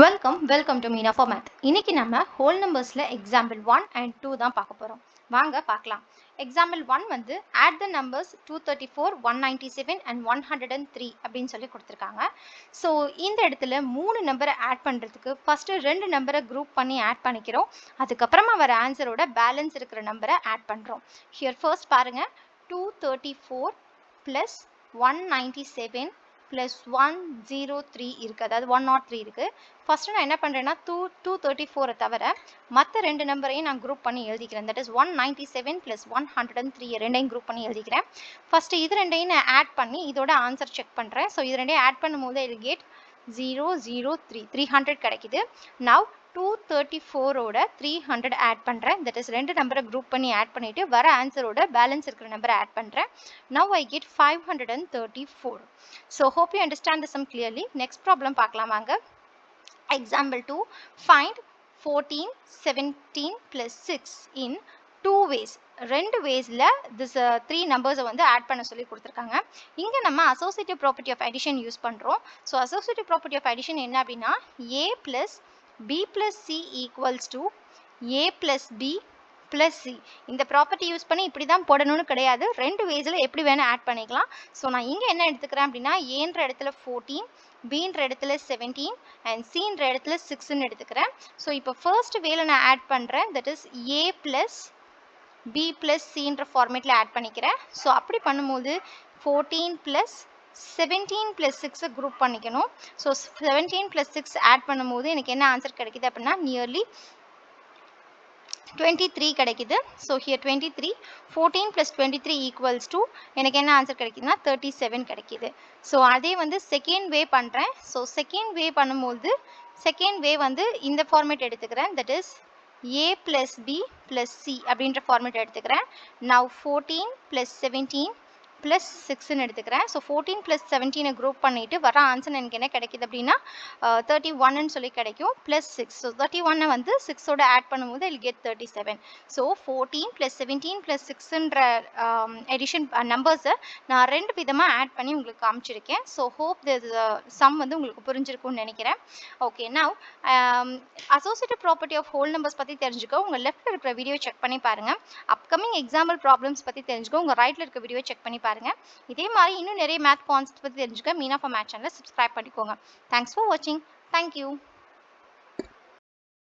Welcome to Meena for math. இன்னைக்கு நம்ம whole நம்பர்ஸ்ல example 1 and 2 தான் பார்க்க போறோம். வாங்க பார்க்கலாம். எக்ஸாம்பிள் 1 வந்து ஆட் த நம்பர்ஸ் 234, 197 and 103 அப்படின்னு சொல்லி கொடுத்துருக்காங்க. ஸோ இந்த இடத்துல 3 நம்பரை ஆட் பண்ணுறதுக்கு ஃபஸ்ட்டு 2 நம்பரை குரூப் பண்ணி ஆட் பண்ணிக்கிறோம். அதுக்கப்புறமா வர ஆன்சரோட பேலன்ஸ் இருக்கிற நம்பரை ஆட் பண்ணுறோம். ஹியர் ஃபர்ஸ்ட் பாருங்க, 234 ப்ளஸ் 197 ப்ளஸ் 103 இருக்குது, அதாவது 103 இருக்குது. ஃபஸ்ட்டு நான் என்ன பண்ணுறேன்னா 234 தவிர மற்ற 2 நம்பரையும் நான் குரூப் பண்ணி எழுதிக்கிறேன். தட் இஸ் 197 ப்ளஸ் 103 ரெண்டையும் குரூப் பண்ணி எழுதிக்கிறேன். ஃபஸ்ட்டு இது ரெண்டையும் நான் ஆட் பண்ணி இதோட ஆன்சர் செக் பண்ணுறேன். ஸோ இது ரெண்டையும் ஆட் பண்ணும்போது இல் கெட் 003 300 கிடைக்குது. நவ் 234ஓட 300 ஆட் பண்ணுறேன். தட் இஸ் 2 நம்பரை குரூப் பண்ணி ஆட் பண்ணிவிட்டு வர ஆன்சரோட பேலன்ஸ் இருக்கிற நம்பரை ஆட் பண்ணுறேன். Now I get 534. So hope you understand the some clearly. Next problem பார்க்கலாம் வாங்க. Example 2, find 14, 17 plus 6 in 2 ways. 2 waysல this 3 numbers வந்து ஆட் பண்ண சொல்லி கொடுத்துருக்காங்க. இங்கே நம்ம associative property of addition use பண்ணுறோம். So associative property of addition என்ன அப்படின்னா a plus b plus c equals to a plus b plus c. இந்த ப்ராப்பர்ட்டி யூஸ் பண்ணி இப்படி தான் போடணும்னு கிடையாது, 2 வேஸில் எப்படி வேணால் ஆட் பண்ணிக்கலாம். ஸோ நான் இங்கே என்ன எடுத்துக்கிறேன் அப்படின்னா ஏன்ற இடத்துல 14, பீன்ற இடத்துல 17 அண்ட் சின்ற இடத்துல 6ன்னு எடுத்துக்கிறேன். ஸோ இப்போ ஃபர்ஸ்ட் வேல நான் ஆட் பண்ணுறேன். That is A plus B plus சின்ற ஃபார்மேட்டில் ஆட் பண்ணிக்கிறேன். ஸோ அப்படி பண்ணும்போது 14 ப்ளஸ் 17 ப்ளஸ் 6 குரூப் பண்ணிக்கணும். ஸோ 17 ப்ளஸ் 6 ஆட் பண்ணும்போது எனக்கு என்ன ஆன்சர் கிடைக்குது அப்படின்னா நியர்லி 23 கிடைக்குது. So here 23, 14 plus 23 equals to எனக்கு என்ன ஆன்சர் கிடைக்குதுன்னா 37 கிடைக்குது. ஸோ அதே வந்து செகண்ட் வே பண்ணுறேன். ஸோ செகண்ட் வே பண்ணும்போது செகண்ட் வே வந்து இந்த ஃபார்மேட் எடுத்துக்கிறேன். That is a plus b plus c அப்படின்ற ஃபார்மேட் எடுத்துக்கிறேன். நவ் 14 ப்ளஸ் 17 ப்ளஸ் 6ன்னு எடுத்துக்கிறேன். ஸோ 14 ப்ளஸ் 17 குரூப் பண்ணிவிட்டு வர ஆன்சர் எனக்கு என்ன கிடைக்குது அப்படின்னா 31ன்னு சொல்லி கிடைக்கும். ப்ளஸ் 6. ஸோ 31 வந்து 6ஓட ஆட் பண்ணும்போது I'll get 37. So 14 plus 17 plus 6ன்ற எடிஷன் நம்பர்ஸை நான் 2 விதமாக ஆட் பண்ணி உங்களுக்கு காமிச்சிருக்கேன். ஸோ ஹோப் திஸ் சம் வந்து உங்களுக்கு புரிஞ்சிருக்கும்னு நினைக்கிறேன். Okay, now associative property of whole numbers பற்றி தெரிஞ்சுக்க உங்கள் லெஃப்ட்டில் இருக்கிற வீடியோ செக் பண்ணி பாருங்கள். அப்கமிங் எக்ஸாம்பிள் ப்ராப்ளம்ஸ் பற்றி தெரிஞ்சுக்க உங்கள் ரைட்டில் இருக்க வீடியோ செக் பண்ணி பாருங்க. இதே மாதிரி இன்னும் நிறைய மேத் கான்செப்ட் பற்றி தெரிஞ்சுக்க மீனா ஃபார் மேத் சேனலை சப்ஸ்கிரைப் பண்ணிக்கோங்க. தேங்க்ஸ் ஃபார் வாட்சிங். தேங்க்யூ.